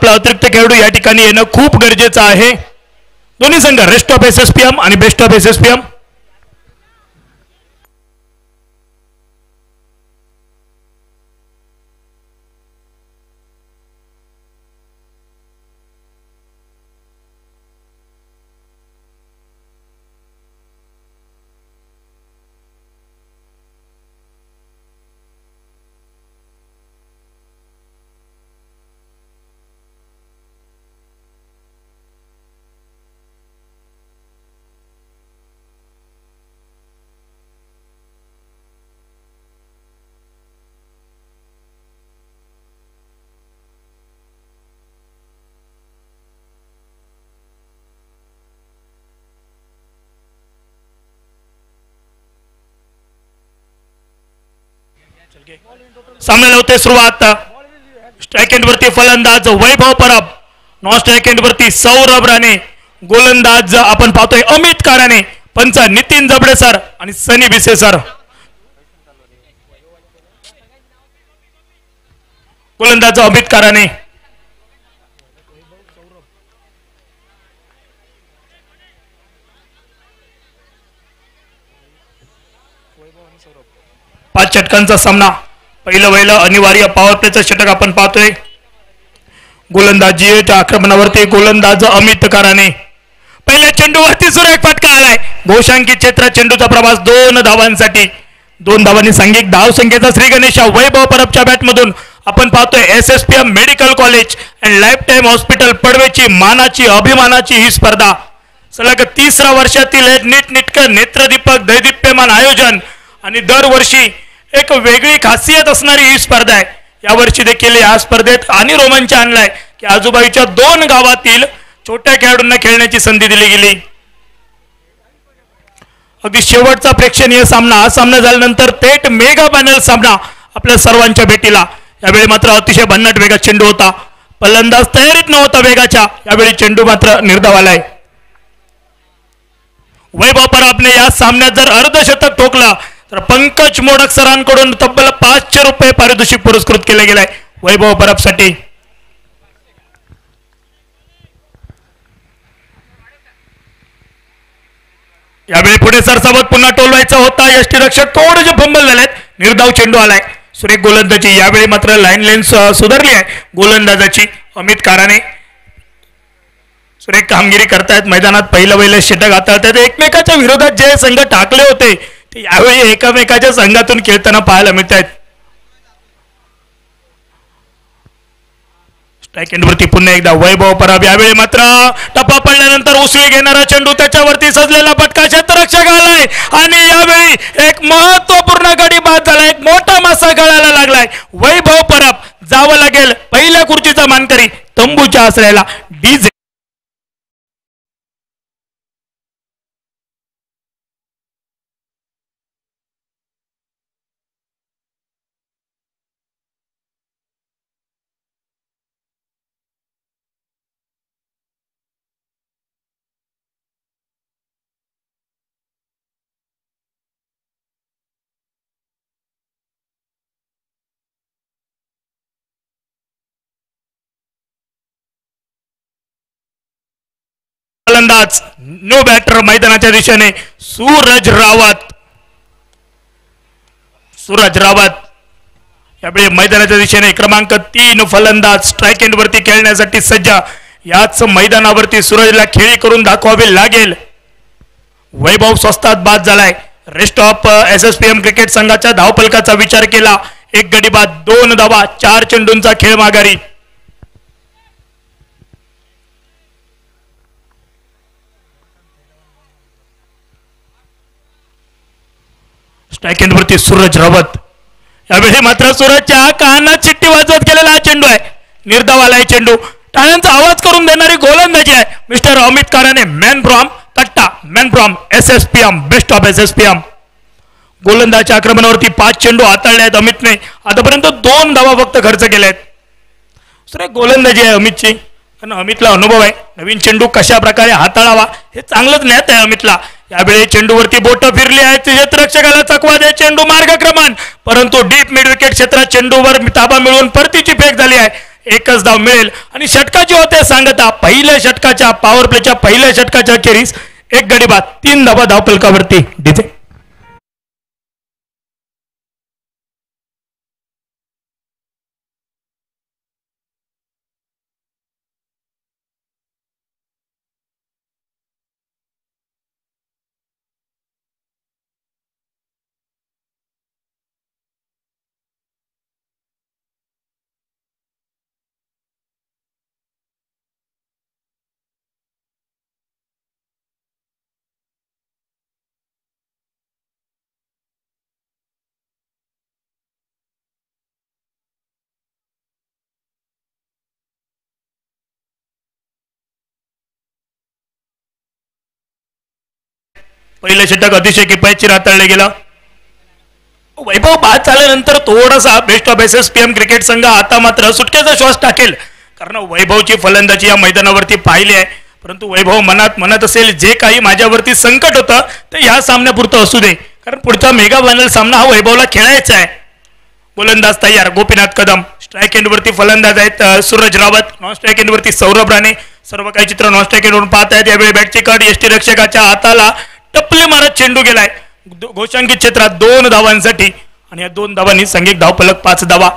आपला अतिरिक्त खेळाडू या ठिकाणी येणं खूप गरजेचं आहे. दोन्ही संघ रेस्ट ऑफ SSPM आणि बेस्ट ऑफ SSPM. सामन्याला होते सुरुवात. स्ट्राइक एंड वरती फलंदाज वैभव परब, नॉन स्ट्राइक एंड वरती सौरभ राणे, गोलंदाज आपण पाहतोय अमित काराणे, पंच नितीन जबडे सर आणि सनी भिसे सर. गोलंदाज अमित काराणे, पाच षटकांचा सामना. पहिलं अनिवार्य पॉवर प्लेचं षटक आपण पाहतोय. गोलंदाजीच्या आक्रमणावरती गोलंदाज अमित काराणे, पहिल्या चेंडूवरती सुरेख फटका आलाय. बहुसंख्यित क्षेत्रात चेंडूचा प्रवास 2 धावांसाठी. 2 धावांनी सांघिक धाव संख्येचा श्री गणेश वैभव परबच्या बॅटमधून आपण पाहतोय. SSPM medical college and life time hospital पडवेची मानाची अभिमानाची ही स्पर्धा. सलग 3ऱ्या वर्षातील एक नीटनेटकं नेत्रदीपक दैदिप्यमान आयोजन आणि दरवर्षी एक वेगळी खासियत असणारी ही स्पर्धा आहे. यावर्षी देखील या स्पर्धेत आणि रोमांच आणलाय की आजूबाजूच्या 2 गावातील छोट्या खेळाडूंना खेळण्याची संधी दिली गेली. अगदी शेवटचा प्रेक्षणीय सामना. हा सामना झाल्यानंतर थेट मेगा पॅनल सामना आपल्या सर्वांच्या भेटीला. यावेळी मात्र अतिशय भन्नाट वेगात चेंडू होता. फलंदाज तयारीत नव्हता वेगाच्या. यावेळी चेंडू मात्र निर्धाव आलाय. वैभव परबने या सामन्यात जर अर्धशतक ठोकला तर पंकज मोडक सरांकडून तब्बल 500 रुपये पारितोषिक पुरस्कृत केले गेले वैभव परबसाठी. यावेळी पुढे सरसावत पुन्हा टोलवायचा होता. यष्टीरक्षक थोडेसे फंबल झालेत. निर्धाव चेंडू आलाय. सुरेख गोलंदाजी. यावेळी मात्र लाईन लेन्स सुधारली आहे गोलंदाजाची. अमित काराणे सुरेख कामगिरी करतायत. मैदानात पहिलं षटक हाताळतात. एकमेकाच्या विरोधात जे संघ टाकले होते ते यावेळी एकमेकाच्या संघातून खेळताना पाहायला मिळत आहेत. स्ट्राइक एंड वरती पुन्हा एकदा वैभव परब. यावेळी मात्र टप्पा पडल्यानंतर उसळी घेणारा चेंडू, त्याच्यावरती सजलेला फटका, क्षेत्ररक्षक आलाय आणि यावेळी एक महत्वपूर्ण गडी बाद झाला. एक मोठा मासा गळायला लागलाय. वैभव परब जावं लागेल पहिल्या खुर्चीचा मानकरी तंबूच्या आश्रयाला. डीजे फलंदाज नो बॅटर मैदानाच्या दिशेने सूरज रावत यावेळी मैदानाच्या दिशेने क्रमांक 3 फलंदाज स्ट्राइक एंड वरती खेळण्यासाठी सज्ज. याच मैदानावरती सूरजला खेळी करून दाखवावी लागेल. वैभव स्वस्तात बाद झालाय. रेस्ट ऑफ SSPM क्रिकेट संघाच्या धावफलकाचा विचार केला. 1 गडी बाद, 2 धावा, 4 चेंडूंचा खेळ माघारी. स्ट्राइक एंड वरती सूरज रावत. यावेळी मात्र सूरजच्या कानात शिट्टी वाजवत गेलेला हा चेंडू आहे. निर्धाव आलाय चेंडू. टाळ्यांचा आवाज करून देणारी गोलंदाजी आहे मिस्टर अमित काराणे. मॅन फ्रॉम कट्टा, man from SSPM, best of SSPM. गोलंदाजच्या आक्रमणावरती 5 चेंडू हाताळले आहेत अमितने. आतापर्यंत 2 धावा फक्त खर्च केले आहेत. सर गोलंदाजी आहे अमितची आणि अमितला अनुभव आहे. नवीन चेंडू कशा प्रकारे हाताळावा हे चांगलंच ज्ञात आहे अमितला. यावेळी चेंडूवरती बोट फिरली आहेत. क्षेत्ररक्षकाला चकवा दे. चेंडू मार्गक्रमण, परंतु डीप मिड विकेट क्षेत्रात चेंडूवर ताबा मिळवून परतीची फेक झाली आहे. एकच धाव मिळेल आणि षटकाची होते सांगता पहिल्या षटकाच्या पॉवर प्लेच्या पहिल्या षटकाच्या अखेरीस एक गडी बाद 3 धावा धावफलकावरती डीजे. पहिलं षटक अतिशय किफायतशीर हाताळले गेलं. वैभव बाद झाल्यानंतर थोडासा बेस्ट ऑफ SSPM क्रिकेट संघ आता मात्र सुटकेचा श्वास टाकेल, कारण वैभवची फलंदाजी या मैदानावरती पाहिली आहे. परंतु वैभव मनात म्हणत असेल जे काही माझ्यावरती संकट होतं ते या सामन्यापुरतं असू दे, कारण पुढचा मेगा फायनल सामना हा वैभवला खेळायचा आहे. गोलंदाज तयार गोपीनाथ कदम, स्ट्राईक एंडवरती फलंदाज आहेत सूरज रावत, नॉन स्ट्राईक एंडवरती सौरभ राणे. सर्व काही चित्र नॉन स्ट्राईक एंडवरून पाहत आहेत. यावेळी बॅटची कट यष्टीरक्षकाच्या हाताला टपले मारत चेंडू गेलाय घोषांकित क्षेत्रात 2 धावांसाठी आणि या 2 धावांनी संघिक धावफलक 5 धावा.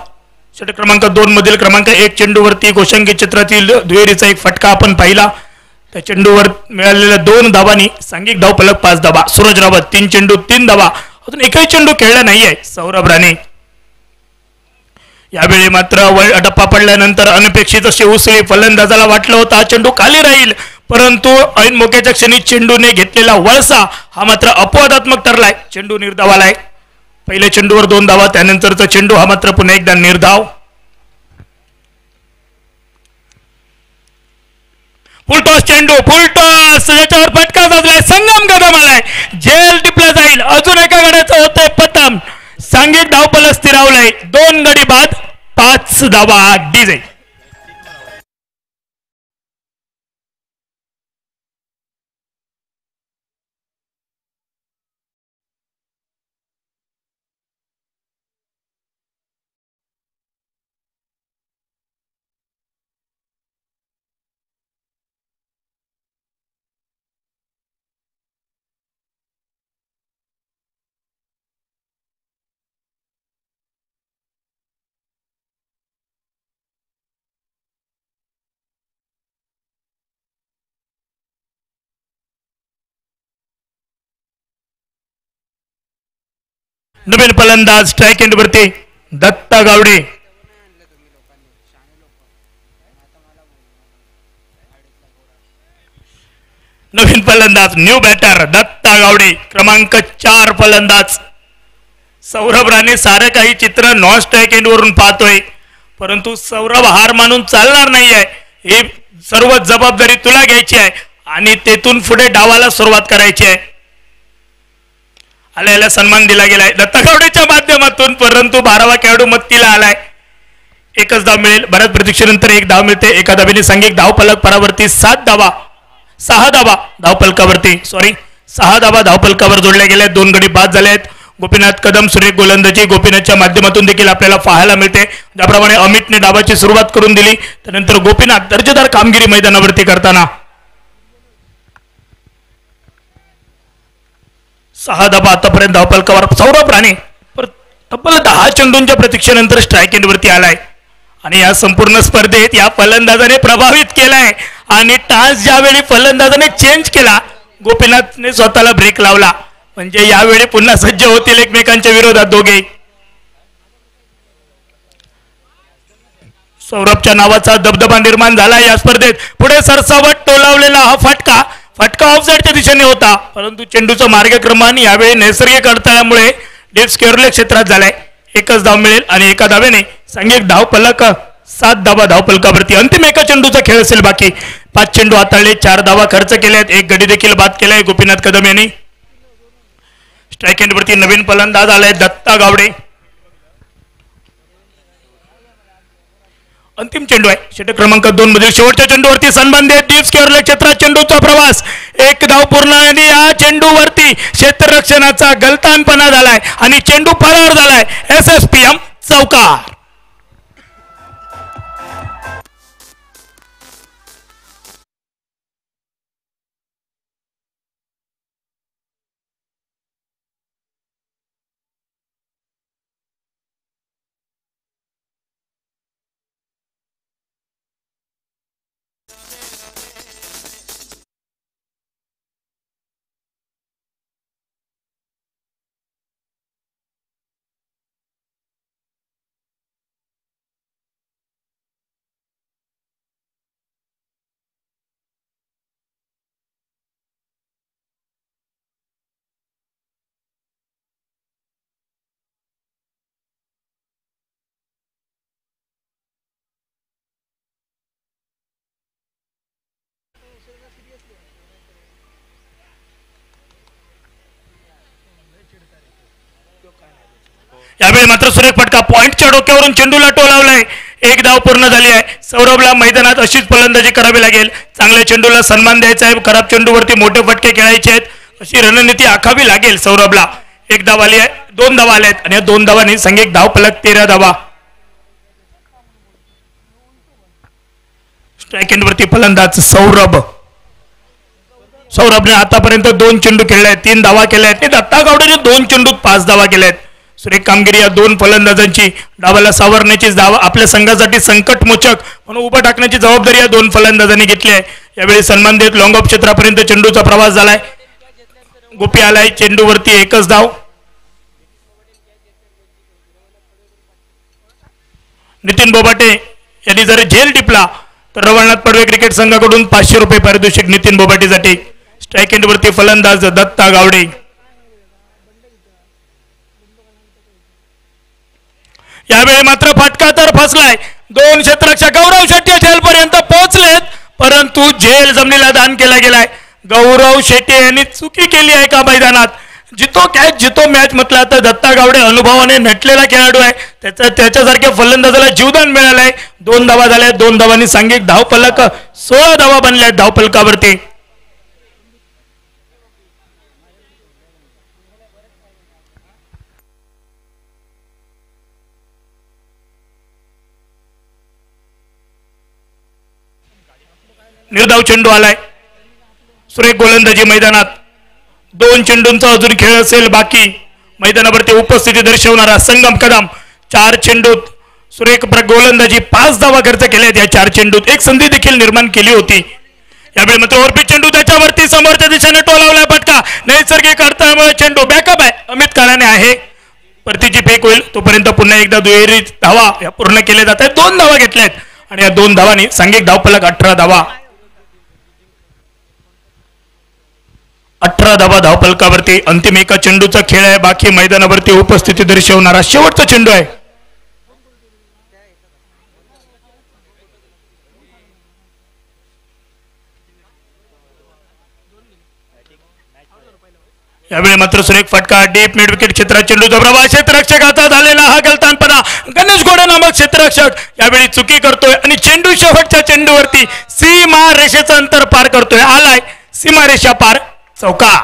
षटक क्रमांक 2 मधील क्रमांक 1 चेंडूवरती घोषांकित क्षेत्रातील दुहेरीचा एक फटका आपण पाहिला. त्या चेंडूवर मिळालेल्या 2 धावांनी सांघिक धावफलक 5 धावा. सूरज रावत 3 चेंडू 3 धावा. अजून एकही चेंडू खेळला नाहीये सौरभ राणे. यावेळी मात्र टप्पा पडल्यानंतर अनपेक्षित अशी उसळी फलंदाजाला वाटलं होतं हा चेंडू खाली राहील, परंतु ऐन मोक्याच्या क्षणी चेंडूने घेतलेला वळसा हा मात्र अपवादात्मक ठरलाय. चेंडू निर्धाव आलाय. पहिल्या चेंडूवर 2 धावा, त्यानंतरचा चेंडू हा मात्र पुन्हा एकदा निर्धाव. फुलटॉस चेंडू, फुलटॉस याच्यावर फटका साजलाय. संगम कदम आलाय, जेल टिपला जाईल. अजून एका गड्याचं होतंय पतन. सांघिक धावफलक स्थिरावलंय. 2 गडी बाद 5 धावा डीजे. नवीन फलंदाज स्ट्राईक एंडवरती दत्ता गावडे. नवीन फलंदाज न्यू बॅटर दत्ता गावडे, क्रमांक 4 फलंदाज. सौरभ राणे सारं काही चित्र नॉन स्ट्राईक एंडवरून पाहतोय, परंतु सौरभ हार मानून चालणार नाहीये. ही सर्व जबाबदारी तुला घ्यायची आहे आणि तेथून पुढे डावाला सुरुवात करायची आहे. आल्याला सन्मान दिला गेलाय दत्ता गावडेच्या माध्यमातून, परंतु 12वा खेळाडू मत्तीला आलाय. एकच धाव मिळेल. बऱ्याच प्रतीक्षेनंतर 1 धाव मिळते. एका धावेने सांघिक धावफलक परावरती 6 धावा धावफलकावरती 6 धावा धावफलकावर जोडल्या गेल्या. 2 गडी बाद झाले आहेत. गोपीनाथ कदम सुरेख गोलंदाजी गोपीनाथच्या माध्यमातून देखील आपल्याला पाहायला मिळते. ज्याप्रमाणे अमितने डावाची सुरुवात करून दिली, त्यानंतर गोपीनाथ दर्जेदार कामगिरी मैदानावरती करताना 6 धावा आतापर्यंत धावफलकावर. सौरभ राणे तब्बल 10 चेंडूंच्या प्रतीक्षेनंतर स्ट्राईक एंडवरती आलाय आणि या संपूर्ण स्पर्धेत या फलंदाजाने प्रभावित केलाय. आणि टास ज्यावेळी फलंदाजाने चेंज केला, गोपीनाथने स्वतःला ब्रेक लावला. म्हणजे यावेळी पुन्हा सज्ज होतील एकमेकांच्या विरोधात दोघे. सौरभच्या नावाचा दबदबा निर्माण झाला या स्पर्धेत. पुढे सरसावट टोलावलेला हा फटका ऑफसाईडच्या दिशेने होता, परंतु चेंडूचा मार्गक्रमण यावेळी नैसर्गिक अडथळ्यामुळे डीप स्क्वेअरलेग क्षेत्रात झालाय. एकच धाव मिळेल आणि एका धावेने सांघिक धावफलक 7 धावा धावफलकावरती. अंतिम एका चेंडूचा खेळ असेल बाकी. 5 चेंडू हाताळले, 4 धावा खर्च केल्यात, 1 गडी देखील बाद केलाय गोपीनाथ कदम यांनी. स्ट्राईक एंडवरती नवीन फलंदाज आलाय दत्ता गावडे. अंतिम चेंडू आहे षटक क्रमांक 2 मधील शेवटच्या चेंडूवरती सन्मान देत डीप स्क्वेअरलेग क्षेत्रात चेंडूचा प्रवास. 1 धाव पूर्ण आणि या चेंडूवरती क्षेत्ररक्षणाचा गलतानपणा झालाय आणि चेंडू फरार झालाय. SSPM चौकार. यावेळी मात्र सुरेख फटका, पॉइंटच्या डोक्यावरून चेंडूला टोलावलाय. एक धाव पूर्ण झाली आहे. सौरभला मैदानात अशीच फलंदाजी करावी लागेल. चांगल्या चेंडूला सन्मान द्यायचा आहे, खराब चेंडूवरती मोठे फटके खेळायचे आहेत, अशी रणनीती आखावी लागेल सौरभला. एक धाव आली आहे, 2 धावा आल्या आहेत आणि या 2 धावांनी संघ धाव फलक 13 धावा. स्ट्राईक एंडवरती फलंदाज सौरभ. सौरभने आतापर्यंत 2 चेंडू खेळले आहेत, 3 धावा केल्या आहेत. दत्ता गावडेने 2 चेंडूत 5 धावा केल्या आहेत. सुरेख कामगिरी या 2 फलंदाजांची. डावाला सावरण्याची धावा आपल्या संघासाठी संकटमोचक म्हणून उभं टाकण्याची जबाबदारी या 2 फलंदाजांनी घेतली आहे. यावेळी सन्मान देत लॉंग ऑफ क्षेत्रापर्यंत चेंडूचा प्रवास झालाय. गोपी आलाय, चेंडूवरती एकच धाव. नितीन बोबाटे यांनी जर झेल टिपला तर रवळनाथ पडवे क्रिकेट संघाकडून 500 रुपये पारितोषिक नितीन बोबाटेसाठी. स्ट्राईक एंडवरती फलंदाज दत्ता गावडे. यावेळी मात्र फटका तर फसलाय. 2 क्षेत्ररक्षक गौरव शेट्टी झेलपर्यंत पोहोचलेत, परंतु झेल जमिनीला दान केला गेलाय. गौरव शेट्टी यांनी चुकी केली आहे का मैदानात? जितो कॅच जितो मॅच म्हटला तर दत्ता गावडे अनुभवाने नटलेला खेळाडू आहे. त्याच्यासारख्या फलंदाजाला जीवदान मिळालंय. 2 धावा झाल्या. 2 धावांनी सांघिक धाव फलक 16 धावा बनल्या धाव फलकावरती. निर्धाव चेंडू आलाय. सुरेख गोलंदाजी मैदानात. 2 चेंडूंचा अजून खेळ असेल बाकी. मैदानावरती उपस्थिती दर्शवणारा संगम कदम 4 चेंडूत सुरेख गोलंदाजी 5 धावा खर्च केल्यात. या 4 चेंडूत एक संधी देखील निर्माण केली होती. यावेळी मात्र ओरपी चेंडू त्याच्यावरती समोरच्या दिशेने टोलावलाय. फटका नैसर्गिक अडथळ्यामुळे चेंडू बॅकअप आहे, अमित काराने आहे. परतीची फेक होईल तोपर्यंत पुन्हा एकदा दुहेरी धावा या पूर्ण केल्या जात आहेत. 2 धावा घेतल्यात आणि या 2 धावांनी सांघिक धावफलक 18 धावा. 18 धावा धावफलकावरती. अंतिम एका चेंडूचा खेळ आहे बाकी. मैदानावरती उपस्थिती दर्शवणारा शेवटचा चेंडू आहे. यावेळी मात्र सुरेख फटका, डीप मिड विकेट क्षेत्रात चेंडूचा प्रवाह. क्षेत्ररक्षक हातात आलेला हा गलतानपणा. गणेश घोडे नामक क्षेत्ररक्षक यावेळी चुकी करतोय आणि चेंडू शेवटच्या चेंडूवरती सीमा रेषेचं अंतर पार करतोय. आलाय सीमा रेषा पार, चौका.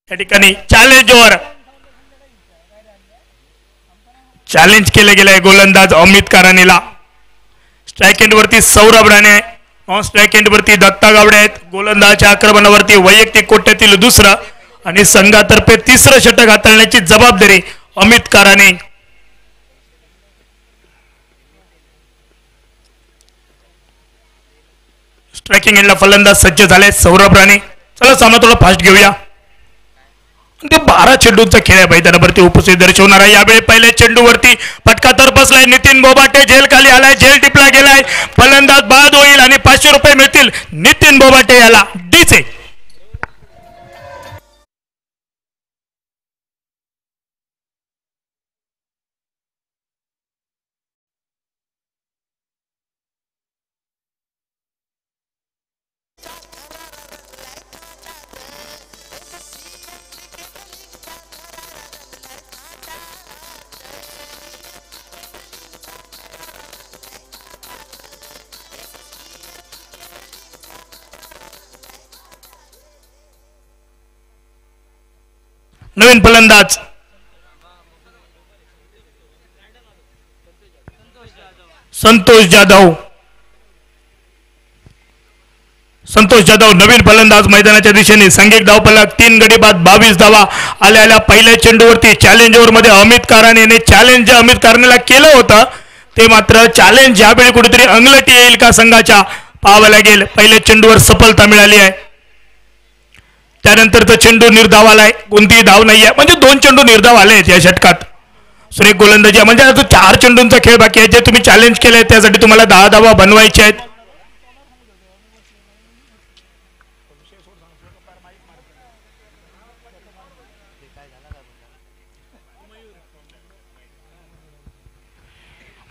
या ठिकाणी चॅलेंज ओव्हर चॅलेंज केले गेले गोलंदाज अमित कारानेला. स्ट्राईक एंडवरती सौरभ राणे, ऑन स्ट्राईक एंडवरती दत्ता गावडे आहेत. गोलंदाजच्या आक्रमणावरती वैयक्तिक कोट्यातील दुसरं आणि संघातर्फे 3रं षटक हाताळण्याची जबाबदारी अमित काराने. स्ट्रायकिंग एंडला फलंदाज सज्ज झाले सौरभ राणे. चला सामना थोडा फास्ट घेऊया. ते 12 चेंडूंचा खेळ आहे मैदानावरती उपस्थित दर्शवणारा. यावेळी पहिल्या चेंडूवरती फटका तर बसलाय. नितीन बोबाटे झेल खाली आलाय, झेल टिपला गेलाय. फलंदाज बाद होईल आणि 500 रुपये मिळतील नितीन बोबाटे याला. डीचे नवीन फलंदाज संतोष जाधव. संतोष जाधव नवीन फलंदाज मैदानाच्या दिशेने संघिक धावफलक 3 गडी बाद 22 धावा आल्या पहिल्या चेंडूवरती चॅलेंज ओव्हरमध्ये अमित कारानेने चॅलेंज जे अमित कारानेला केलं होतं ते मात्र चॅलेंज यावेळी कुठेतरी अंगलटी येईल का संघाच्या पाहावं लागेल. पहिल्या चेंडूवर सफलता मिळाली आहे. त्यानंतर तो चेंडू निर्धाव आलाय. कोणतीही धाव नाहीये म्हणजे 2 चेंडू निर्धाव आले आहेत या षटकात. सुरेख गोलंदाजी म्हणजे आता 4 चेंडूंचा खेळ बाकी आहे. जे तुम्ही चॅलेंज केले त्यासाठी तुम्हाला 10 धावा बनवायच्या आहेत.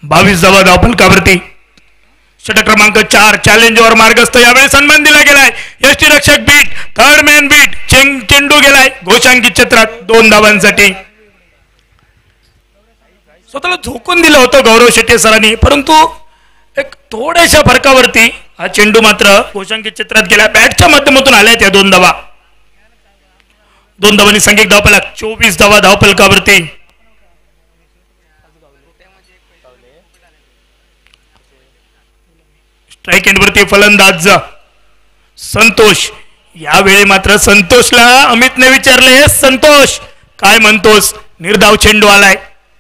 बावीस धावा धावफलकावरती. षटक क्रमांक 4 चॅलेंजवर मार्गस्थ. यावेळी सन्मान दिला गेलाय. यष्टी रक्षक बीट थर्ड मॅन बीट चेंडू गेलाय घोषांकित क्षेत्रात 2 धावांसाठी. स्वतःला झोकून दिलं होतं गौरव शेट्टी सरांनी परंतु एक थोड्याशा फरकावरती हा चेंडू मात्र घोषांकित क्षेत्रात गेला. बॅटच्या माध्यमातून आल्या त्या 2 धावा. 2 धावांनी संघिक धावफलक 24 धावा धावफलकावरती. स्ट्राईक एंडवरती फलंदाज संतोष. यावेळी मात्र संतोषला अमितने विचारले संतोष काय म्हणतोस. निर्धाव चेंडू आलाय.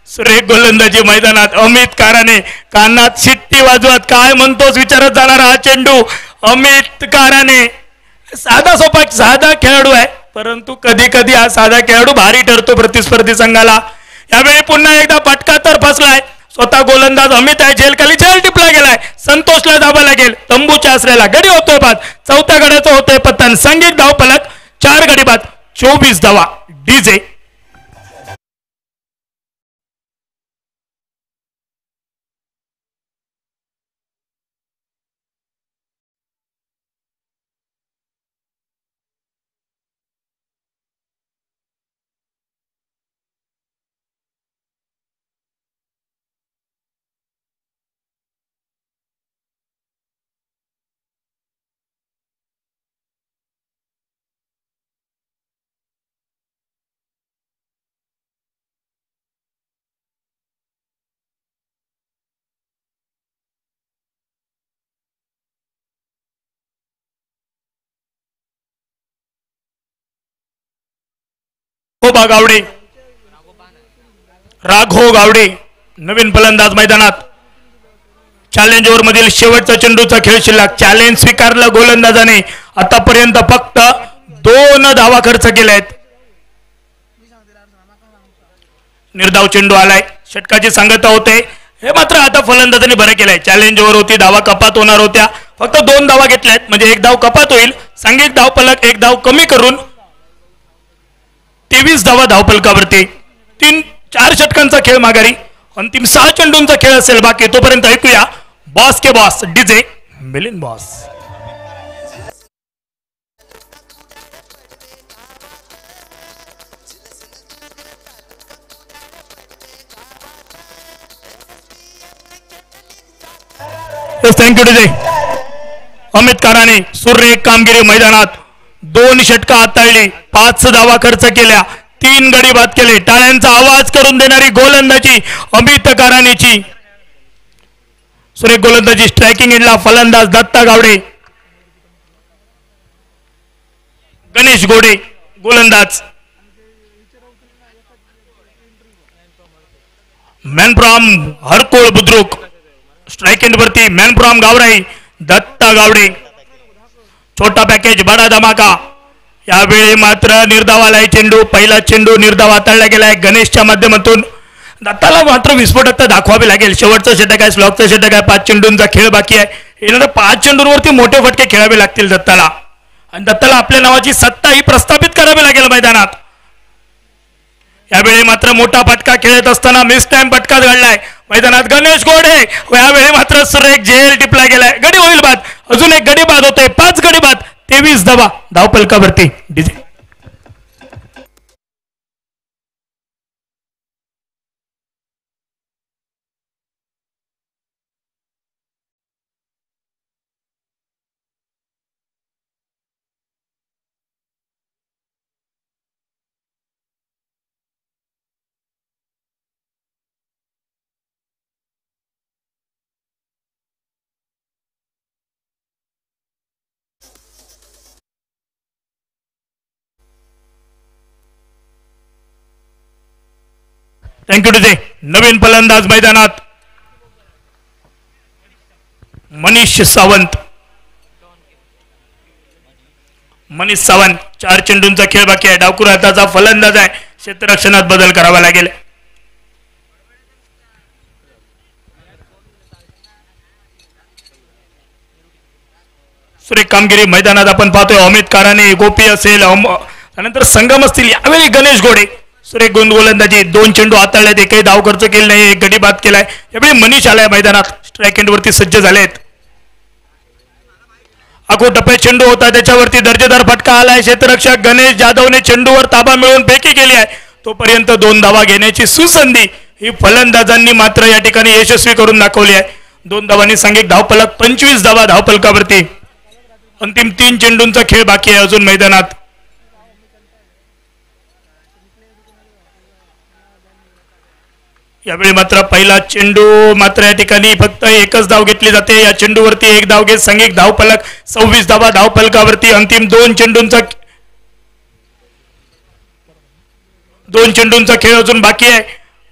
सुरेख गोलंदाजी मैदानात अमित काराने कानात शिट्टी वाजवत काय म्हणतोस विचारत जाणारा हा चेंडू अमित काराने. साधा खेळाडू आहे परंतु कधी कधी हा साधा खेळाडू भारी ठरतो प्रतिस्पर्धी संघाला. यावेळी पुन्हा एकदा फटका तर फसलाय. स्वतः गोलंदाज अमित आहे. झेल टिपला गेलाय. संतोषला धावा लागेल. तंबूच्या आसऱ्याला गडी होतोय बाद. 4थ्या गड्याचं होतोय पतन. संघिक धावफलक 4 गडी बाद 24 धावा. डीजे गावडे राघव गावडे नवीन फलंदाज मैदानात. चॅलेंज ओव्हर मधील शेवटचा चेंडूचा खेळ शिल्लक. चॅलेंज स्वीकारलं गोलंदाजाने. आतापर्यंत फक्त 2 धावा खर्च केल्या आहेत. निर्धाव चेंडू आलाय. षटकाची सांगता होते. हे मात्र आता फलंदाजाने बरं केलंय. चॅलेंज ओव्हर होती. धावा कपात होणार होत्या. फक्त 2 धावा घेतल्यात म्हणजे 1 धाव कपात होईल. सांघिक धावफलक 1 धाव कमी करून 23 धावा धावफलकावरती. 4 षटकांचा खेळ माघारी. अंतिम 6 चेंडूंचा खेळ असेल बाकी. तोपर्यंत ऐकूया बॉस के boss DJ Milind boss. Thank you DJ. Amit Karane सुरेख कामगिरी मैदानात. 2 षटका हाताळली. 5 धावा खर्च केल्या. 3 गडी बाद केले. टाळ्यांचा आवाज करून देणारी गोलंदाजी अमित कारानेची. सुरेख गोलंदाजी. स्ट्रायकिंग एंडला फलंदाज दत्ता गावडे. गणेश गोडे गोलंदाज. Man from Harkul Budruk. Strike end वरती मॅन फ्रॉम गावराई दत्ता गावडे. छोटा पॅकेज बडा धमाका. यावेळी मात्र निर्धावाला चेंडू. पहिला चेंडू निर्धाव हाताळला गेलाय गणेशच्या माध्यमातून. दत्ताला मात्र विस्फोटकता दाखवावी लागेल. शेवटचं षटक आहे. स्लॉगचं षटक आहे. 5 चेंडूंचा खेळ बाकी आहे. येणाऱ्या 5 चेंडूंवरती मोठे फटके खेळावे लागतील दत्ताला. आणि दत्ताला आपल्या नावाची सत्ता ही प्रस्थापित करावी लागेल मैदानात. यावेळी मात्र मोठा फटका खेळत असताना मिस टाइम फटका घडलाय मैदानात. गणेश गोडे यावेळी मात्र सुरेख झेल टिपला गेलाय. गडी होईल बाद. अजून एक गडी बाद होतोय. 5 गडी बाद 23 धावा धावफलकावरती. डीजे थँक्यू टू नवीन फलंदाज मैदानात मनीष सावंत. मनीष सावंत 4 चेंडूंचा खेळ बाकी आहे. डावखुरा हाताचा फलंदाज आहे. क्षेत्ररक्षणात बदल करावा लागेल. सुरेख कामगिरी मैदानात आपण पाहतोय. अमित काराने, गोपी असेल, त्यानंतर संगम असतील. यावेळी गणेश घोडे सुरेख गोलंदाजी. 2 चेंडू हाताळले. एकही धाव खर्च केला नाही. एक गडी बाद केलाय. यावेळी मनीष आलाय मैदानात. स्ट्राईक एंड वरती सज्ज झालेत. आखो टप्प्यात चेंडू होता त्याच्यावरती दर्जेदार फटका आलाय. क्षेत्ररक्षक गणेश जाधवने चेंडूवर ताबा मिळवून फेकी केली आहे. तोपर्यंत 2 धावा घेण्याची सुसंधी ही फलंदाजांनी मात्र या ठिकाणी यशस्वी करून दाखवली आहे. 2 धावांनी सांघिक धावफलक 25 धावा धावफलकावरती. अंतिम 3 चेंडूंचा खेळ बाकी आहे अजून मैदानात. यावेळी मात्र पहिला चेंडू मात्र या ठिकाणी फक्त एकच धाव घेतली जाते. या चेंडूवरती 1 धाव घेत सांघिक धावफलक 26 धावा धावफलकावरती. अंतिम 2 चेंडूंचा खेळ अजून बाकी आहे.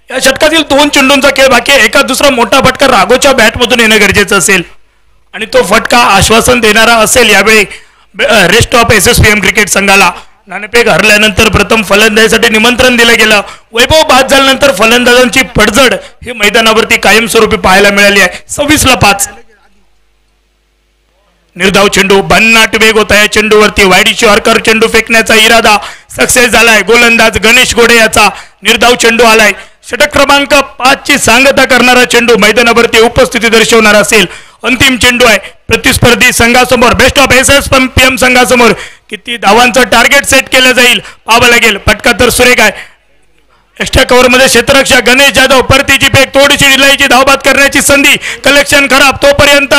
या षटकातील 2 चेंडूंचा खेळ बाकी आहे. एका दुसरा मोठा फटका राघोच्या बॅटमधून येणं गरजेचं असेल आणि तो फटका आश्वासन देणारा असेल. यावेळी रेस्ट ऑफ SSPM क्रिकेट संघाला नाणेफेक हरल्यानंतर प्रथम फलंदाजीसाठी निमंत्रण दिलं गेलं. वैभव बाद झाल्यानंतर फलंदाजांची पडझड ही मैदानावरती कायमस्वरूपी पाहायला मिळाली आहे. 26-5 निर्धाव चेंडू. भन्नाट वेग होता या चेंडूवरती. वाईड शॉर्कर चेंडू फेकण्याचा इरादा सक्सेस झालाय. गोलंदाज गणेश घोडे याचा निर्धाव चेंडू आलाय. षटक क्रमांक 5 ची सांगता करणारा चेंडू मैदानावरती उपस्थिती दर्शवणार असेल. अंतिम चेंडू आहे. प्रतिस्पर्धी संघासमोर बेस्ट ऑफ SSPM संघासमोर किती धावांचं टार्गेट सेट केलं जाईल पाहावं लागेल. फटका तर सुरेख आहे. एक्स्ट्रा कव्हर मध्ये क्षेत्ररक्षक गणेश जाधव. परतीची फेक. थोडीशी डिलाईची धावबाद करण्याची संधी. कलेक्शन खराब. तोपर्यंत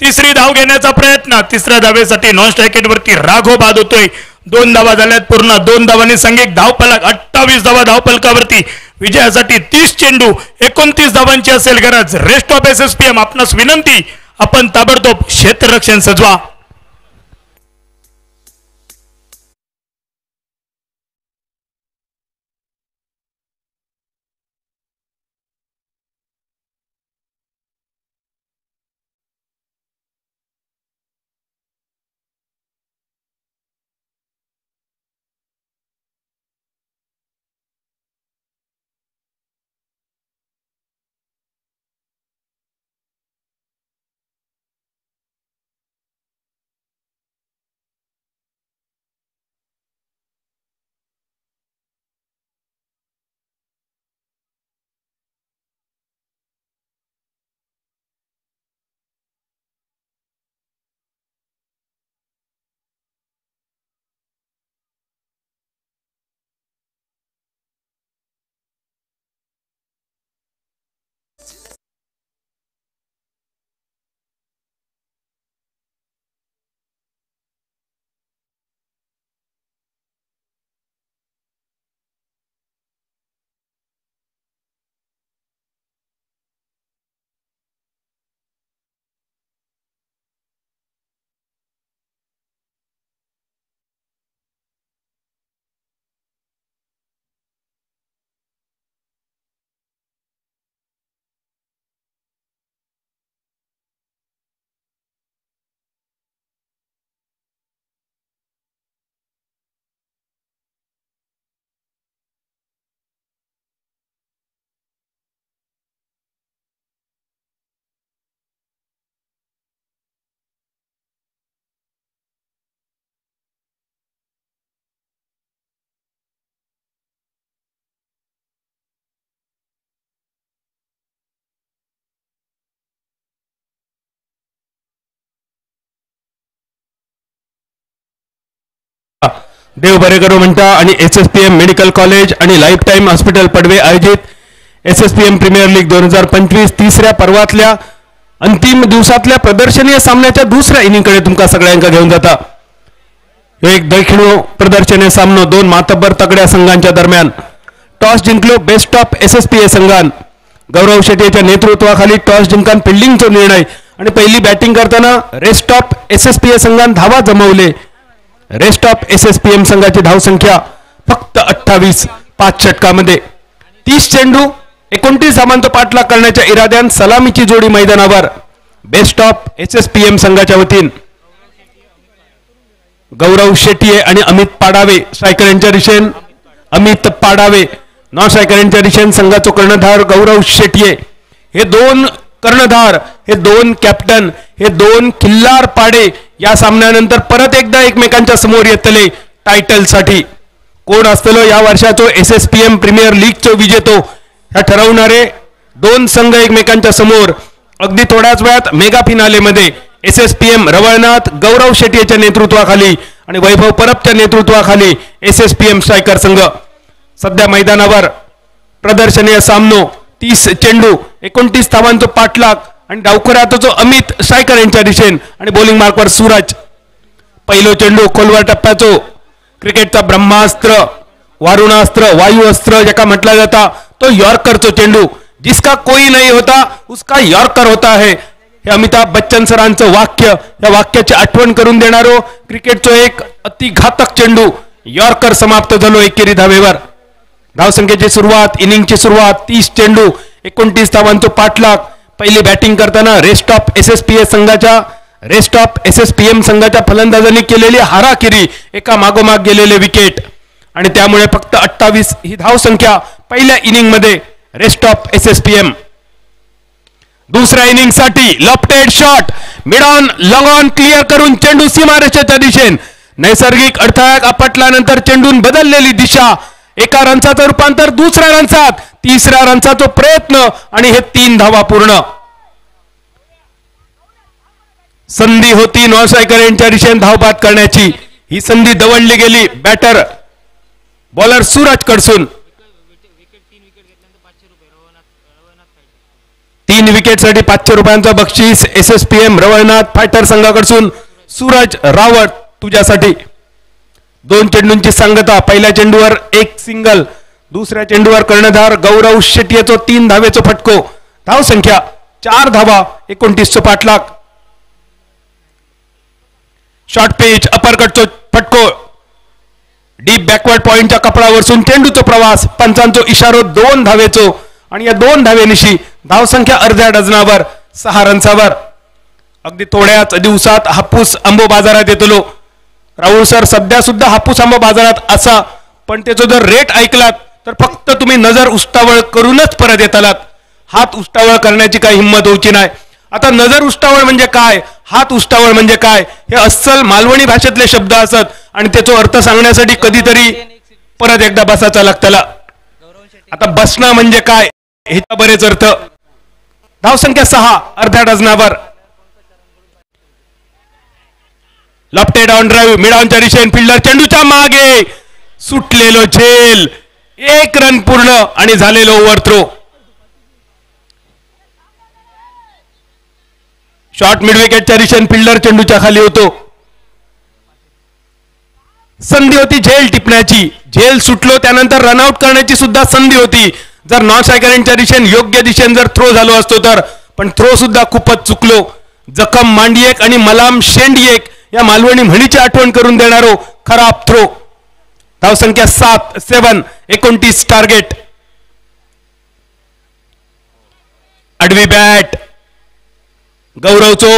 3री धाव घेण्याचा प्रयत्न. 3ऱ्या धावेसाठी नॉन स्ट्राईक वरती राघव बाद होतोय. 2 धावा झाल्यात पूर्ण. 2 धावांनी सांघिक धावफलक 28 धावा धावफलकावरती. विजयासाठी 30 चेंडू 29 धावांची असेल गरज. रेस्ट ऑफ SSPM आपणास विनंती, आपण ताबडतोब क्षेत्ररक्षण सजवा. देव बरे करो म्हणता आणि SSPM मेडिकल कॉलेज आणि लाईफ टाइम हॉस्पिटल पडवे आयोजित SSPM प्रीमियर लीग 2025 तिसऱ्या पर्वातल्या अंतिम दिवसातल्या प्रदर्शनीय सामन्याच्या दुसऱ्या इनिंगकडे तुमका सगळ्यांका घेऊन जाता. एक देखणो प्रदर्शनीय सामनो 2 मातब्बर तगड्या संघांच्या दरम्यान. टॉस जिंकलो बेस्ट ऑफ SSPA संघान. गौरव शेट्टीच्या नेतृत्वाखाली टॉस जिंकून फिल्डिंगचा निर्णय आणि पहिली बॅटिंग करताना रेस्ट ऑफ SSPA संघान धावा जमवले. रेस्ट ऑफ SSPM संघाची धावसंख्या फक्त 28 5 षटकामध्ये. 30 चेंडू 29 धावांचा पाठलाग करण्याच्या इराद्यान सलामीची जोडी मैदानावर. बेस्ट ऑफ SSPM संघाच्या वतीन गौरव शेट्ये आणि अमित पाडावे स्ट्रायकर यांच्या दिशेन. अमित पाडावे नॉन स्ट्रायकर यांच्या दिशेन संघाचा कर्णधार गौरव शेट्ये. हे दोन कर्णधार, हे दोन कॅप्टन, हे दोन खिल्लार पाडे या सामन्यानंतर परत एकदा एकमेकांच्या समोर येतले टायटल साठी. कोण असतलो या वर्षाचो SSPM प्रीमियर लीगचो विजेतो ह्या ठरवणारे दोन संघ एकमेकांच्या समोर. अगदी थोड्याच वेळात मेगा फिनालेमध्ये SSPM रवळनाथ गौरव शेट्येच्या नेतृत्वाखाली आणि वैभव परबच्या नेतृत्वाखाली SSPM स्ट्रायकर संघ सध्या मैदानावर. प्रदर्शनीय सामनो. 30 चेंडू 29 धावांचा पाठलाग आणि डावखुऱ्याचा जो अमित स्ट्रायकर यांच्या दिशेन आणि बॉलिंग मार्कवर सूरज. पहिलो चेंडू खोलवर टप्प्याचो क्रिकेटचा ब्रह्मास्त्र, वारुणास्त्र, वायू अस्त्र ज्याका म्हटला जाता तो यॉर्करचो चेंडू. जिसका कोई नहीं होता उसका यॉर्कर होता है हे अमिताभ बच्चन सरांचं वाक्य. या वाक्याची आठवण करून देणारो क्रिकेटचो एक अतिघातक चेंडू यॉर्कर समाप्त झालो एकेरी धावेवर. धावसंख्येची सुरुवात, इनिंगची सुरुवात. 30 चेंडू 29 धावांचा पाठलाग. पहिली बॅटिंग करताना रेस्ट ऑफ SSPM संघाच्या फलंदाजांनी केलेली हाराकिरी, एका मागोमाग गेलेले विकेट आणि त्यामुळे फक्त 28 ही धावसंख्या पहिल्या इनिंग मध्ये रेस्ट ऑफ SSPM. दुसऱ्या इनिंग साठी lofted shot mid on long on clear करून चेंडू सीमारेषेच्या दिशेन. नैसर्गिक अडथळ्यात आपटल्यानंतर चेंडून बदललेली दिशा. एका रनचाचं रूपांतर दुसऱ्या रनचात. तिसऱ्या रनचा प्रयत्न आणि हे 3 धावा पूर्ण. संधी होती नॉन स्ट्रायकर यांच्या दिशेने धावपात करण्याची. ही संधी दवडली गेली बॅटर बॉलर सूरज कडसून. 3 विकेटसाठी 500 रुपयांचा बक्षीस SSPM रवळनाथ फायटर संघाकडून. सूरज रावत तुझ्यासाठी. 2 चेंडूंची सांगता. पहिल्या चेंडूवर 1 सिंगल, दुसऱ्या चेंडूवर कर्णधार गौरव शेट्येचो 3 धावेचो फटको. धावसंख्या 4 धावा 29 पाठलाग. शॉर्ट पिच अपरकटचो फटको डीप बॅकवर्ड पॉइंटच्या कपडावरसून चेंडूचो प्रवास. पंचांचो इशारो 2 धावेचो आणि या 2 धावेनिशी धावसंख्या अर्ध्या डझनावर 6 रन्सावर. अगदी थोड्याच दिवसात हापूस आंबो बाजारात येतलो. राहुल सर सध्या सुद्धा हापूस आंबा बाजारात असा, पण त्याचा जर रेट ऐकलात तर फक्त तुम्ही नजर उष्टावळ करूनच परत येतालात. हात उष्टावळ करण्याची काही हिंमत होची नाही. आता नजर उष्टावळ म्हणजे काय, हात उष्टावळ म्हणजे काय हे अस्सल मालवणी भाषेतले शब्द असत आणि त्याचा अर्थ सांगण्यासाठी कधीतरी परत एकदा बसायचा लागतला. आता बसणं म्हणजे काय ह्याचा बरेच अर्थ. धावसंख्या 6 अर्ध्या डझनावर. लॉफ्टेड ऑन ड्राईव्ह मिड ऑनच्या दिशेने फिल्डर चेंडूच्या मागे सुटलेलो झेल. 1 रन पूर्ण आणि झालेलो ओव्हर थ्रो. शॉर्ट मिड विकेटच्या दिशेने फिल्डर चेंडूच्या खाली होतो. संधी होती झेल टिपण्याची. झेल सुटलो त्यानंतर रनआउट करण्याची सुद्धा संधी होती जर नॉन स्ट्रायकरांच्या दिशेने योग्य दिशेने जर थ्रो झालो असतो तर. पण थ्रो सुद्धा खूपच चुकलो. जखम मांडियेक आणि मलाम शेंडियेक या मालवणी म्हणीची आठवण करून देणारो खराब थ्रो. धावसंख्या 7 29 टार्गेट. आडवी बॅट गौरवचो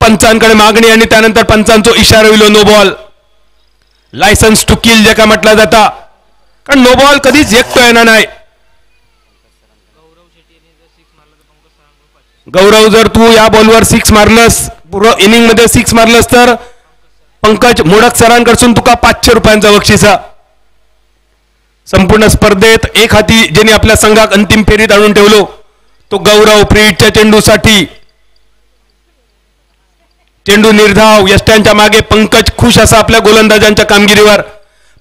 पंचांकडे मागणी आणि त्यानंतर पंचांचो इशारा विलो no ball. Licence to kill ज्याका म्हटला जाता, कारण नो बॉल कधीच एकटो येणार नाही. गौरव जर तू या बॉलवर 6 मारलस, पूर्ण इनिंग मध्ये 6 मारलस तर पंकज मोडक सरांकडून तुका 500 रुपयांचा बक्षिसा. संपूर्ण स्पर्धेत एक हाती ज्यांनी आपल्या संघात अंतिम फेरीत आणून ठेवलो तो गौरव. प्रीटच्या चेंडूसाठी चेंडू निर्धाव. यष्ट्यांच्या मागे पंकज खुश असा आपल्या गोलंदाजांच्या कामगिरीवर.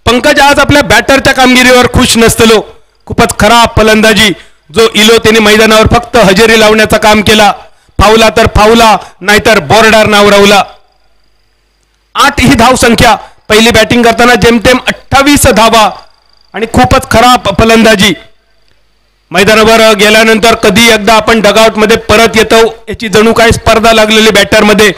पंकज आज आपल्या बॅटरच्या कामगिरीवर खुश नसतलो. खूपच खराब फलंदाजी जो इलो त्याने मैदानावर फक्त हजेरी लावण्याचं काम केला. फावला तर फावला, नाहीतर बॉर्डर नाव रावला. 8 ही धाव संख्या. पहिली बॅटिंग करताना जेमतेम 28 धावा आणि खूपच खराब फलंदाजी. मैदानावर गेल्यानंतर कधी एकदा आपण डगआउट मध्ये परत येतो याची जणू काय स्पर्धा लागलेली बॅटर मध्ये.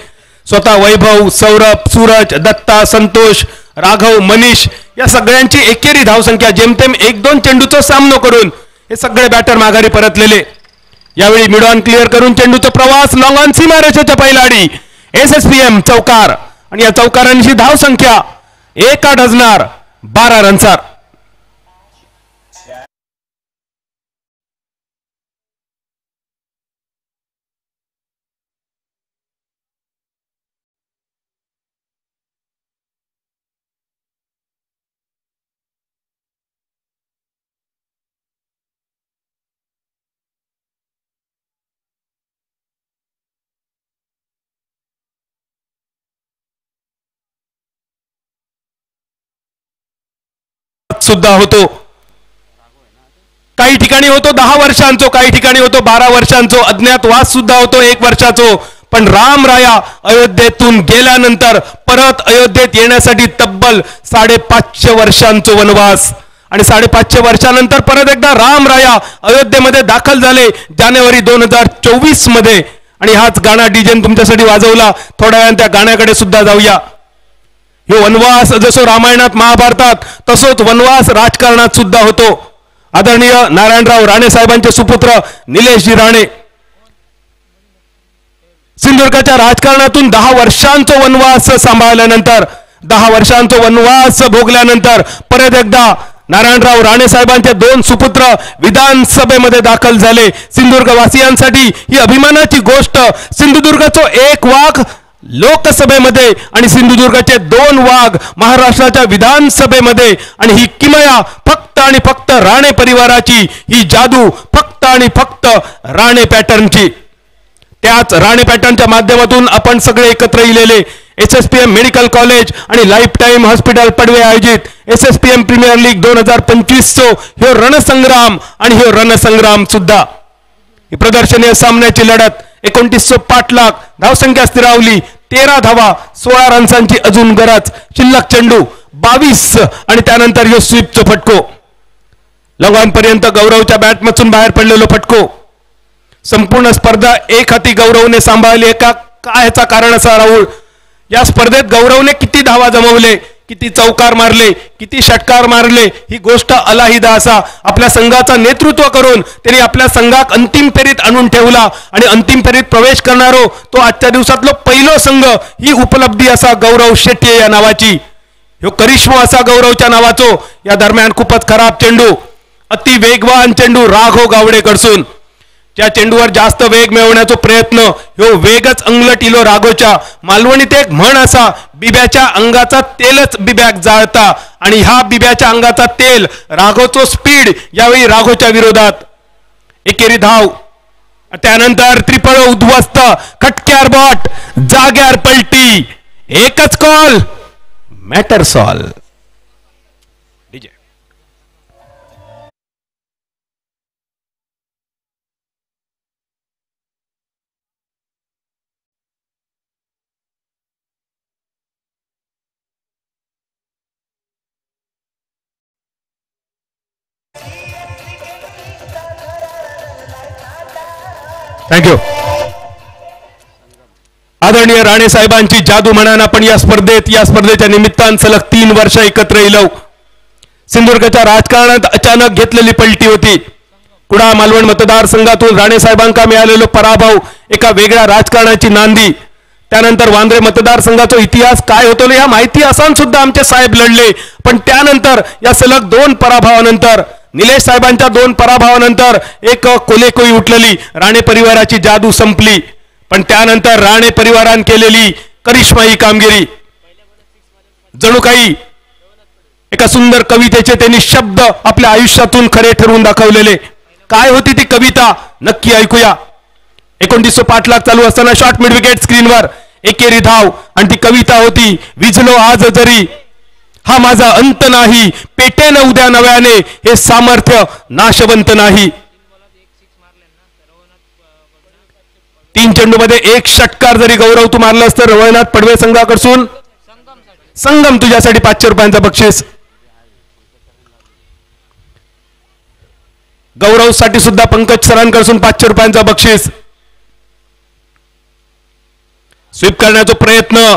स्वतः वैभव, सौरभ, सूरज, दत्ता, संतोष, राघव, मनीष या सगळ्यांची एकेरी धावसंख्या जेमतेम 1-2 चेंडूचा सामना करून हे सगळे बॅटर माघारी परतलेले. यावेळी मिड ऑन क्लिअर करून चेंडूचा प्रवास लॉंग ऑन सीमारेषेच्या पहिला आडी SSPM चौकार आणि या चौकारांची धाव संख्या एका डझनार 12 रनचार. सुद्धा होतो, काही ठिकाणी होतो 10 वर्षांचो, काही ठिकाणी होतो 12 वर्षांचो, अज्ञातवास सुद्धा होतो 1 वर्षाचो. पण रामराया अयोध्येतून गेल्यानंतर परत अयोध्येत येण्यासाठी तब्बल 550 वर्षांचो वनवास आणि 550 वर्षानंतर परत एकदा रामराया अयोध्येमध्ये दाखल झाले जानेवारी 2024 मध्ये. आणि हाच गाणा डीजेन तुमच्यासाठी वाजवला. थोड्या वेळाने त्या गाण्याकडे सुद्धा जाऊया. हे वनवास जसो रामायणात महाभारतात तसोच वनवास राजकारणात सुद्धा होतो. आदरणीय नारायणराव राणे साहेबांचे सुपुत्र निलेशजी राणे सिंधुदुर्गाच्या राजकारणातून 10 वर्षांचा वनवास सांभाळल्यानंतर 10 वर्षांचा वनवास भोगल्यानंतर परत एकदा नारायणराव राणे साहेबांचे 2 सुपुत्र विधानसभेमध्ये दाखल झाले. सिंधुदुर्गवासियांसाठी ही अभिमानाची गोष्ट. सिंधुदुर्गाचा 1 वाघ लोकसभेमध्ये आणि सिंधुदुर्गाचे 2 वाघ महाराष्ट्राच्या विधानसभेमध्ये. आणि ही किमया फक्त आणि फक्त राणे परिवाराची, ही जादू फक्त आणि फक्त राणे पॅटर्नची. त्याच राणे पॅटर्नच्या माध्यमातून आपण सगळे एकत्र इलेले SSPM मेडिकल कॉलेज आणि लाईफ टाईम हॉस्पिटल पडवे आयोजित SSPM प्रीमियर लीग 2025 ह्यो रणसंग्राम आणि ह्यो रणसंग्राम सुद्धा ही प्रदर्शनीय सामन्याची लढत. 29 पाठलाग धावसंख्या स्थिरावली. 13 धावा 16 रन्सांची अजून गरज. शिल्लक चेंडू 22 आणि त्यानंतर ह्यो स्वीपचो फटको. लॉंग पर्यंत गौरवच्या बॅटमधून बाहेर पडलेलो फटको. संपूर्ण स्पर्धा एक हाती गौरवने सांभाळली. काय ह्याचा कारण असा राहुल, या स्पर्धेत गौरवने किती धावा जमवले, किती चौकार मारले, किती षटकार मारले, ही गोष्ट अलाहिदा असा. आपल्या संघाचा नेतृत्व करून त्यांनी आपल्या संघाक अंतिम फेरीत आणून ठेवला आणि अंतिम फेरीत प्रवेश करणारो तो आजच्या दिवसातलो पहिलो संघ. ही उपलब्धी असा गौरव शेट्टी या नावाची, ह्यो करिश्मा असा गौरवच्या नावाचो. या दरम्यान खूपच खराब चेंडू, अति वेगवान चेंडू राघव गावडे कडसून. त्या चेंडूवर जास्त वेग मिळवण्याचा प्रयत्न, ह्यो वेगच अंगलट इलो राघोच्या. मालवणीत एक म्हण असा, बिब्याच्या अंगाचा तेलच बिब्याक जाळता. आणि ह्या बिब्याच्या अंगाचा तेल राघवचो स्पीड यावेळी राघोच्या विरोधात. एकेरी धाव, त्यानंतर त्रिफळ उद्ध्वस्त, खटक्यार बॉट, जाग्यार पलटी, एकच कॉल, मॅटर सॉल्व. थँक्यू. आदरणीय राणे साहेबांची जादू म्हणान आपण या स्पर्धेच्या निमित्तान सलग 3 वर्ष एकत्र येलो. सिंधुदुर्गच्या राजकारणात अचानक घेतलेली पलटी होती. कुडाळ मालवण मतदारसंघातून राणे साहेबांका मिळालेलो पराभव एका वेगळ्या राजकारणाची नांदी. त्यानंतर वांद्रे मतदारसंघाचा इतिहास काय होतो या माहिती असान सुद्धा आमचे साहेब लढले. पण त्यानंतर या सलग 2 पराभवानंतर, निलेश साहेबांच्या 2 पराभवानंतर एक कोलेकोई उठलेली. राणे परिवाराची जादू संपली. पण त्यानंतर राणे परिवारान केलेली करिश्माई कामगिरी, जणू काही एका सुंदर कवितेचे त्यांनी शब्द आपल्या आयुष्यातून खरे ठरवून दाखवलेले. काय होती ती कविता नक्की ऐकूया. 29 पाठलाग चालू असताना शॉर्ट मिड विकेट स्क्रीनवर एकेरी धाव आणि ती कविता होती, विझलो आज जरी हा माझा अंत नाही, पेटेन उद्या नव्याने हे सामर्थ्य नाशवंत नाही. 3 चेंडूमध्ये 1 षटकार जरी गौरव तू मारलास तर रवळनाथ पडवे संघाकडून संगम तुझ्यासाठी 500 रुपयांचा बक्षीस. गौरव साठी सुद्धा पंकज सरांकडून 500 रुपयांचा बक्षीस. स्वीप करण्याचा प्रयत्न,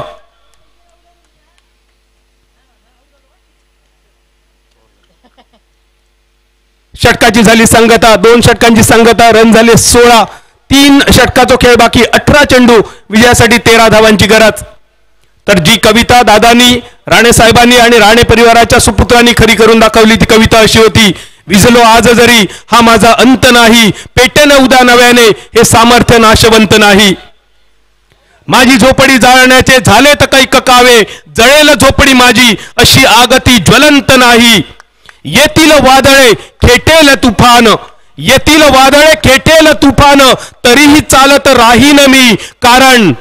षटकाची झाली सांगता, 2 षटकांची सांगता, रन झाले 16, 3 षटकाचा खेळ बाकी, 18 चेंडू, विजयासाठी 13 धावांची गरज. तर जी कविता दादांनी, राणे साहेबांनी आणि राणे परिवाराच्या सुपुत्रांनी खरी करून दाखवली ती कविता अशी होती: विझलो आज जरी हा माझा अंत नाही, पेटेन उद्या नव्याने हे सामर्थ्य नाशवंत नाही. माझी झोपडी जाळण्याचे झाले तर काही ककावे, जळेल झोपडी माझी अशी आगती ज्वलंत नाही. येतील वादळे खेटेल तुफान, येतील वादळे खेटेल तुफान, तरीही चालत राहीन मी, कारण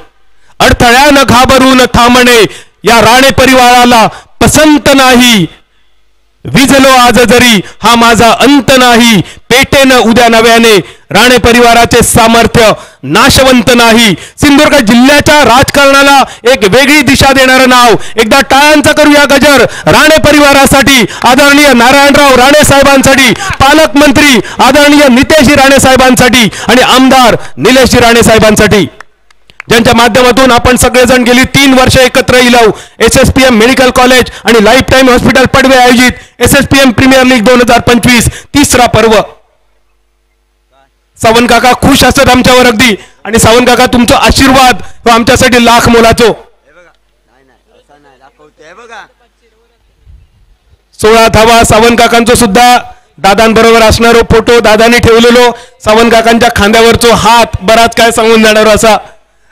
अडथळ्यानं घाबरून थांबणे या राणे परिवाराला पसंत नाही. विझलो आज जरी हा माझा अंत नाही, पेटेन उद्या नव्याने राणे परिवाराचे सामर्थ्य नाशवंत नाही. सिंधुदुर्ग जिल्ह्याच्या राजकारणाला एक वेगळी दिशा देणारं नाव. एकदा टाळ्यांचा करूया गजर राणे परिवारासाठी, आदरणीय नारायणराव राणे साहेबांसाठी, पालकमंत्री आदरणीय नितेशजी राणे साहेबांसाठी आणि आमदार निलेशजी राणे साहेबांसाठी, ज्यांच्या माध्यमातून आपण सगळेजण गेली 3 वर्ष एकत्र इलव SSPM मेडिकल कॉलेज आणि लाईफ टाइम हॉस्पिटल पडवे आयोजित SSPM प्रीमियर लीग 2025 तिसरा पर्व. सावंत काका खुश असतात आमच्यावर अगदी, आणि सावंत काका तुमचा आशीर्वाद तो आमच्यासाठी लाख मोलाचो. 16 धावा सावंत काकांचो सुद्धा दादांबरोबर असणारो फोटो दादांनी ठेवलेलो, सावंत काकांच्या खांद्यावरचो हात बराच काय सांगून जाणार असा.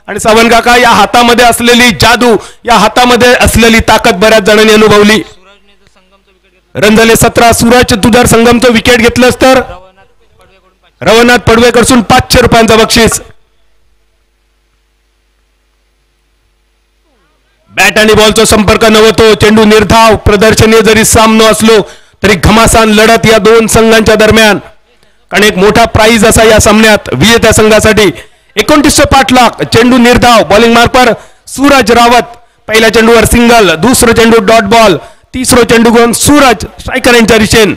आणि सावंत काका या हातामध्ये असलेली जादू, या हातामध्ये असलेली ताकद बऱ्याच जणांनी अनुभवली. रन झाले 17. सूरज तू जर संगमचं विकेट घेतलंस तर रवनाथ पडवेकडून 500 रुपयांचा बक्षीस. बॅट आणि बॉलचा संपर्क नव्हतो, चेंडू निर्धाव, प्रदर्शनीय जरी सामना असलो तरी घमासान लढत या 2 संघांच्या दरम्यान. कारण एक मोठा प्राइज असा या सामन्यात विजेत्या संघासाठी. 29 पाठलाख, चेंडू निर्धाव, बॉलिंग मार्कवर सूरज रावत, पहिल्या चेंडूवर सिंगल, दुसरा चेंडू डॉट बॉल, तिसरा चेंडू घेऊन सूरज स्ट्रायकर यांच्या दिशेन.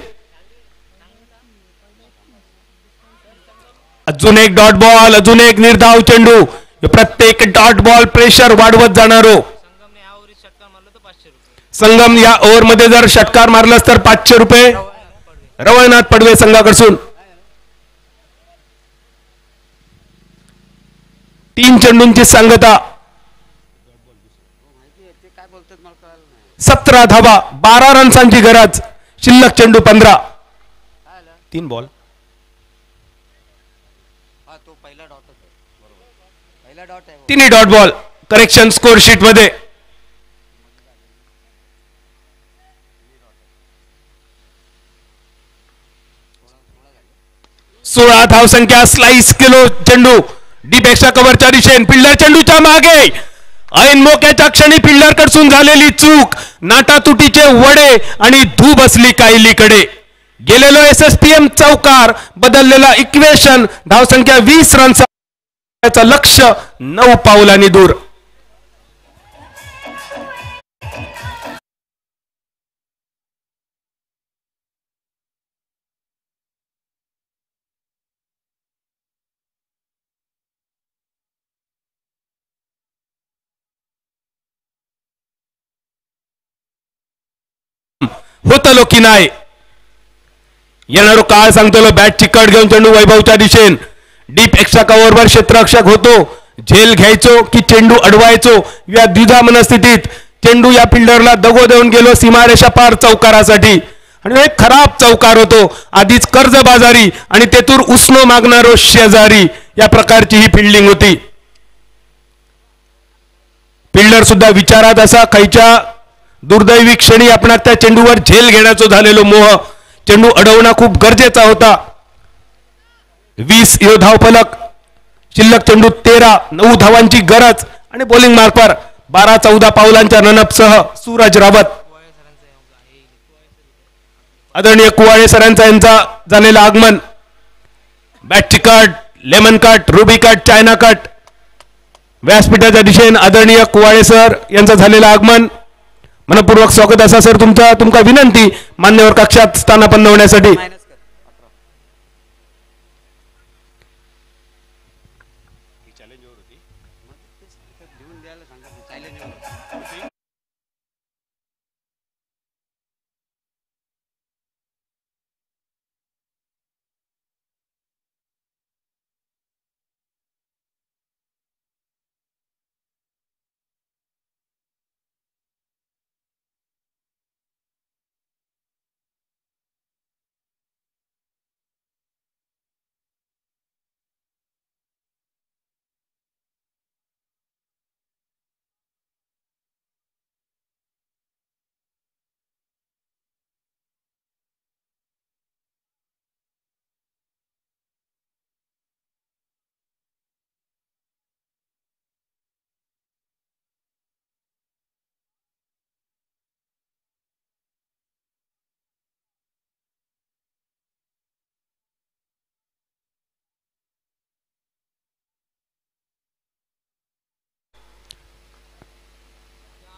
अजून एक डॉट बॉल, अजून एक निर्धाव चेंडू, प्रत्येक डॉट बॉल प्रेशर वाढवत जाणारो. संगम या ओव्हर मध्ये जर षटकार मारलास तर 500 रुपये रवळनाथ पडवे संघाकडून. 3 चेंडूंची सांगता, 17 धावा, 12 रन्सांची गरज, शिल्लक चेंडू 15. 3 बॉल. तिन्ही dot ball correction score sheet मध्ये. सोळा धावसंख्या, स्लाइस केलो चेंडू डीप एक्स्ट्रा कव्हरच्या दिशेन, फिल्डर चेंडूच्या मागे, ऐन मोक्याच्या क्षणी फिल्डर कडून झालेली चूक, नाटातुटीचे वडे आणि धू बसली कायलीकडे. गेलेलो SSPM चौकार, बदललेला इक्वेशन, धावसंख्या 20 रनचा, लक्ष 9 पावलांनी दूर. होतलो की नाही येणारो काळ सांगतो. बॅट चिकट घेऊन चेंडू वैभवच्या दिशेन, डीप एक्स्ट्रा कव्हरवर क्षेत्ररक्षक होतो, झेल घ्यायचो की चेंडू अडवायचो या द्विधा मनस्थितीत चेंडू या फिल्डरला दगो देऊन गेलो सीमारेषा पार चौकारासाठी. आणि एक खराब चौकार होतो, आधीच कर्जबाजारी आणि तेथून उसनो मागणारो शेजारी, या प्रकारची ही फिल्डिंग होती. फिल्डर सुद्धा विचारात असा, खायच्या दुर्दैवी क्षणी आपण त्या चेंडूवर झेल घेण्याचा झालेलो मोह, चेंडू अडवणं खूप गरजेचा होता. 20 धाव फलक, शिल्लक चेंडू 13, 9 धावांची गरज आणि बॉलिंग मार्कवर 12-14 पावलांच्या रनअपसह सूरज रावत. आदरणीय कुवाळे सरांचा यांचा झालेला आगमन. बॅटची cut, lemon cut, ruby cut, China cut, व्यासपीठाच्या दिशेने आदरणीय कुवाळे सर यांचं झालेलं आगमन. मनपूर्वक स्वागत असा सर तुमका विनंती मान्यवर कक्षात स्थानापन्न होण्यासाठी.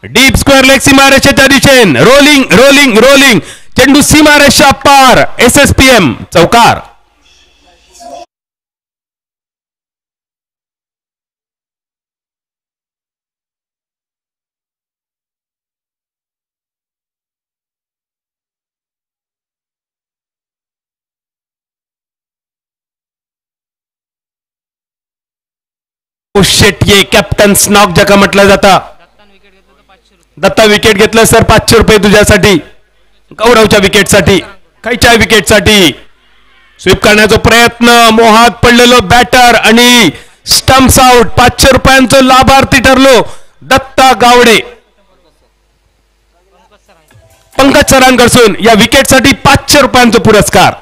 डीप स्क्वेअर लेग सीमारेषेच्या दिशेन रोलिंग रोलिंग रोलिंग चेंडू सीमारेषा पार SSPM चौकार. शेट्ये कॅप्टन स्नॉक ज्याका म्हटलं जातं. दत्ता विकेट घेतलं सर 500 रुपये तुझ्यासाठी. गौरवच्या विकेटसाठी खायच्या विकेटसाठी स्वीप करण्याचा प्रयत्न मोहात पडलेलो बॅटर आणि स्टंप्स आउट. 500 रुपयांचं लाभार्थी ठरलो दत्ता गावडे. पंकज सरांकडून या विकेटसाठी 500 रुपयांचा पुरस्कार.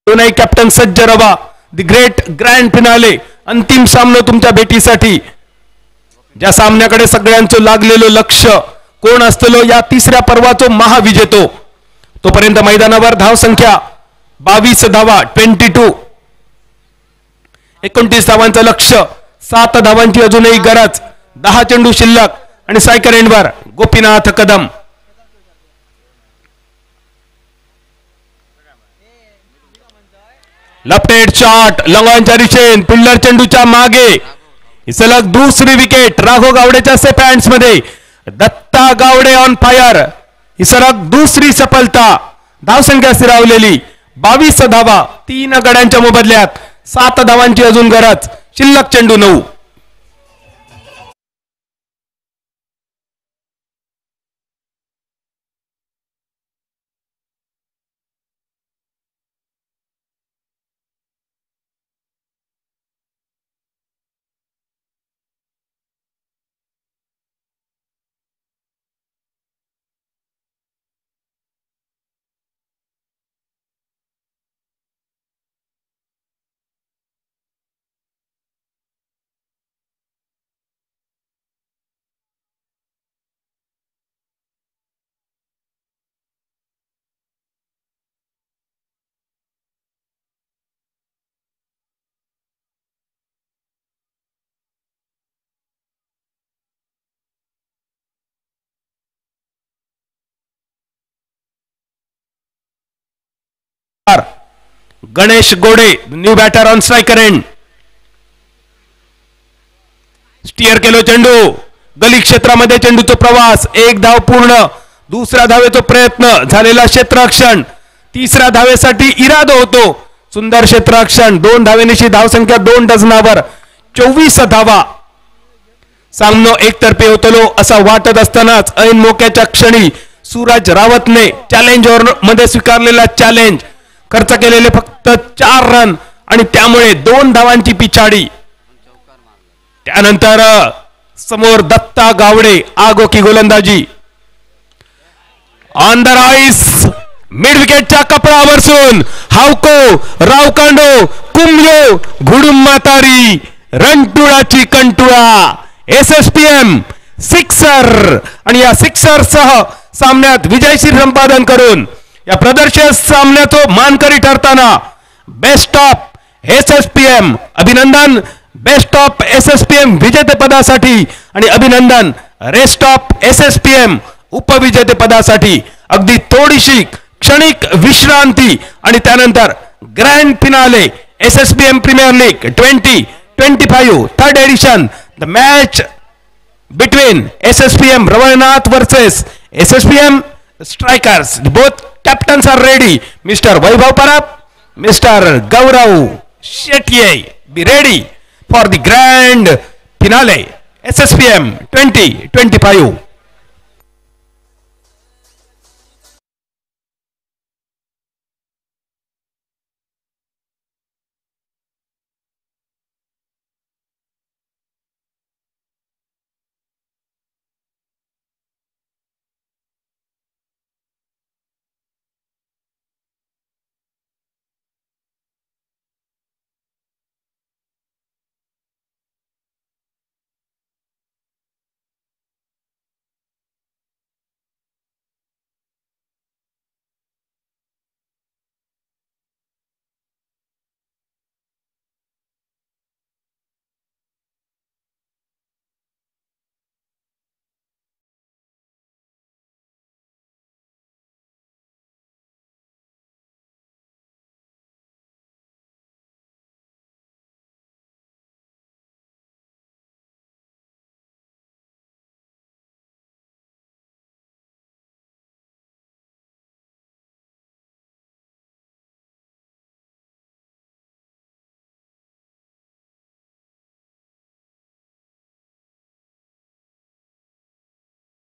दोनही कॅप्टन सज्ज रवा. द ग्रेट ग्रँड फिनाले अंतिम सामना तुमच्या भेटीसाठी. ज्या सामन्याकडे सगळ्यांचं लागलेलं लक्ष कोण असतलो या तिसऱ्या पर्वाचं महाविजेतो. तोपर्यंत मैदानावर धाव संख्या 22 धावा 22. 29 धावांचं लक्ष. 7 धावांची अजूनही गरज. 10 चेंडू शिल्लक आणि सायकर एंडवर गोपीनाथ कदम. लपेट शॉट लॉंगॉनच्या दिशेन फिल्डर चेंडूच्या मागे. सलग दुसरी विकेट राघव गावडेच्या सेफ हँड्स मध्ये. Datta Gawade on fire. ही सलग दुसरी सफलता. धावसंख्या स्थिरावलेली 22 धावा 3 गड्यांच्या मोबदल्यात. 7 धावांची अजून गरज. शिल्लक चेंडू 9. Ganesh Gode new batter on striker end. Steer केलो चेंडू. गली क्षेत्रामध्ये चेंडूचा प्रवास. 1 धाव पूर्ण. दुसऱ्या धावेचा प्रयत्न झालेला क्षेत्ररक्षण. तिसऱ्या धावेसाठी इरादा होतो. सुंदर क्षेत्ररक्षण. 2 धावेनिशी धावसंख्या 2 डझनावर 24 धावा. सामनो एकतर्फी होतलो असं वाटत असतानाच ऐन मोक्याच्या क्षणी सूरज रावतने चॅलेंज मध्ये स्वीकारलेला चॅलेंज. खर्च केलेले फक्त 4 रन आणि त्यामुळे 2 धावांची पिछाडी. त्यानंतर समोर दत्ता गावडे आगोकी गोलंदाजी. ऑन द राईस मिड विकेटच्या कपडावरसून हावको रावकांडो कुंभ्यो घुडुम मातारी रणटुळाची कंटुळा. SSPM सिक्सर आणि या सिक्सर सह सामन्यात विजयशीर संपादन करून या प्रदर्शन सामन्याचं मानकरी ठरताना बेस्ट ऑफ SSPM अभिनंदन. बेस्ट ऑफ SSPM विजेतेपदासाठी आणि अभिनंदन रेस्ट ऑफ SSPM उपविजेतेपदासाठी. अगदी थोडीशी क्षणिक विश्रांती आणि त्यानंतर grand finale SSPM premier league 2025 third edition. The match between SSPM Ravalnath versus SSPM strikers. Both captains are ready. Mr. Vaibhav Parab, Mr. Gaurav Shetye, be ready for the grand finale SSPM 2025.